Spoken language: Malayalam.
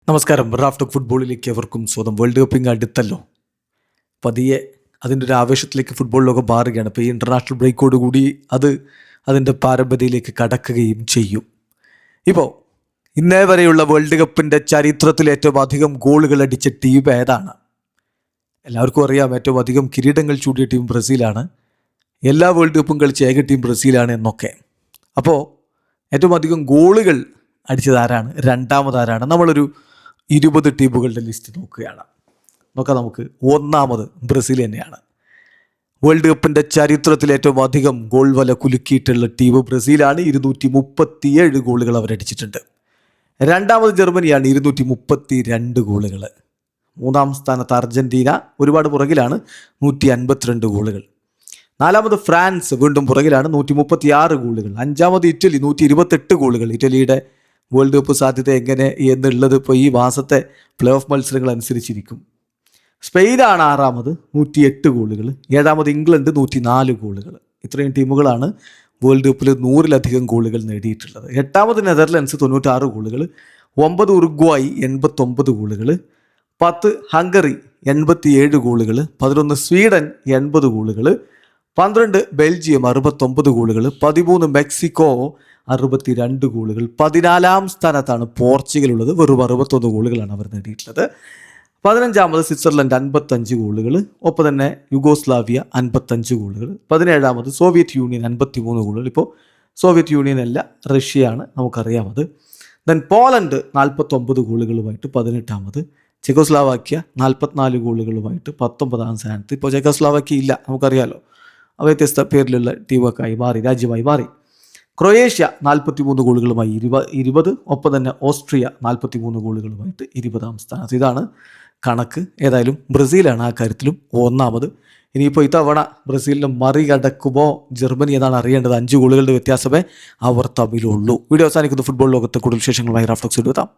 നമസ്കാരം. റാഫ്റ്റ് ഫുട്ബോളിലേക്ക് അവർക്കും സ്വന്തം. വേൾഡ് കപ്പിങ് അടുത്തല്ലോ. പതിയെ അതിൻ്റെ ഒരു ആവേശത്തിലേക്ക് ഫുട്ബോൾ ലോകം മാറുകയാണ്. ഇപ്പോൾ ഈ ഇൻ്റർനാഷണൽ ബ്രേക്കോടുകൂടി അതിൻ്റെ പാരമ്പര്യയിലേക്ക് കടക്കുകയും ചെയ്യും. ഇപ്പോൾ ഇന്നേ വരെയുള്ള വേൾഡ് കപ്പിൻ്റെ ചരിത്രത്തിൽ ഏറ്റവും അധികം ഗോളുകൾ അടിച്ച ടീം ഏതാണ്? എല്ലാവർക്കും അറിയാം, ഏറ്റവും അധികം കിരീടങ്ങൾ ചൂടിയ ടീം ബ്രസീലാണ്. എല്ലാ വേൾഡ് കപ്പും കളിച്ച ഏക ടീം ബ്രസീലാണ് എന്നൊക്കെ. അപ്പോൾ ഏറ്റവും അധികം ഗോളുകൾ അടിച്ചത് ആരാണ്? രണ്ടാമതാരാണ്? നമ്മളൊരു 20 ടീമുകളുടെ ലിസ്റ്റ് നോക്കാം. നമുക്ക് ഒന്നാമത് ബ്രസീൽ തന്നെയാണ്. വേൾഡ് കപ്പിൻ്റെ ചരിത്രത്തിൽ ഏറ്റവും അധികം ഗോൾ വല കുലുക്കിയിട്ടുള്ള ടീം ബ്രസീലാണ്. 237 ഗോളുകൾ അവരടിച്ചിട്ടുണ്ട്. രണ്ടാമത് ജർമ്മനിയാണ്, 232 ഗോളുകൾ. മൂന്നാം സ്ഥാനത്ത് അർജൻറ്റീന, ഒരുപാട് പുറകിലാണ്, 152 ഗോളുകൾ. നാലാമത് ഫ്രാൻസ്, വീണ്ടും പുറകിലാണ്, 136 ഗോളുകൾ. അഞ്ചാമത് ഇറ്റലി, 128 ഗോളുകൾ. ഇറ്റലിയുടെ വേൾഡ് കപ്പ് സാധ്യത എങ്ങനെ എന്നുള്ളത് ഇപ്പോൾ ഈ മാസത്തെ പ്ലേ ഓഫ് മത്സരങ്ങൾ അനുസരിച്ചിരിക്കും. സ്പെയിനാണ് ആറാമത്, 108 ഗോളുകൾ. ഏഴാമത് ഇംഗ്ലണ്ട്, 104 ഗോളുകൾ. ഇത്രയും ടീമുകളാണ് വേൾഡ് കപ്പിൽ 100-ലധികം ഗോളുകൾ നേടിയിട്ടുള്ളത്. എട്ടാമത് നെതർലൻഡ്സ്, 96 ഗോളുകൾ. 9 ഉറുഗ്വായി, 89 ഗോളുകൾ. 10 ഹംഗറി, 87 ഗോളുകൾ. 11 സ്വീഡൻ, 80 ഗോളുകൾ. 12 ബെൽജിയം, 69 ഗോളുകൾ. 13 മെക്സിക്കോ, 62 ഗോളുകൾ. 14-ാം സ്ഥാനത്താണ് പോർച്ചുഗൽ ഉള്ളത്, വെറും 61 ഗോളുകളാണ് അവർ നേടിയിട്ടുള്ളത്. 15-ാമത് സ്വിറ്റ്സർലൻഡ്, 55 ഗോളുകൾ. ഒപ്പം തന്നെ യുഗോസ്ലാവിയ, 55 ഗോളുകൾ. 17-ാമത് സോവിയറ്റ് യൂണിയൻ, 53 ഗോളുകൾ. ഇപ്പോൾ സോവിയറ്റ് യൂണിയൻ അല്ല, റഷ്യയാണ്, നമുക്കറിയാമത്. ദെൻ പോളണ്ട് 49 ഗോളുകളുമായിട്ട് 18-ാമത്. ചെക്കോസ്ലാവാക്യ 44 ഗോളുകളുമായിട്ട് 19-ാം സ്ഥാനത്ത്. ഇപ്പോൾ ചെക്കോസ്ലാവാക്യ ഇല്ല, നമുക്കറിയാമല്ലോ, വ്യത്യസ്ത പേരിലുള്ള ടീമൊക്കെ രാജ്യമായി മാറി. ക്രൊയേഷ്യ 43 ഗോളുകളുമായി 20. ഒപ്പം തന്നെ ഓസ്ട്രിയ 43 ഗോളുകളുമായിട്ട് 20-ാം സ്ഥാനത്ത്. ഇതാണ് കണക്ക്. ഏതായാലും ബ്രസീലാണ് ആ കാര്യത്തിലും ഒന്നാമത്. ഇനിയിപ്പോൾ ഇത്തവണ ബ്രസീലിനെ മറികടക്കുമോ ജർമ്മനി എന്നാണ് അറിയേണ്ടത്. 5 ഗോളുകളുടെ വ്യത്യാസമേ അവർ തമ്മിലുള്ളൂ. വീഡിയോ അവസാനിക്കുന്നു. ഫുട്ബോൾ ലോകത്തെ കൂടുതൽ വിശേഷങ്ങളുമായി റാഫ്റ്റോക്സ് എടുത്താം.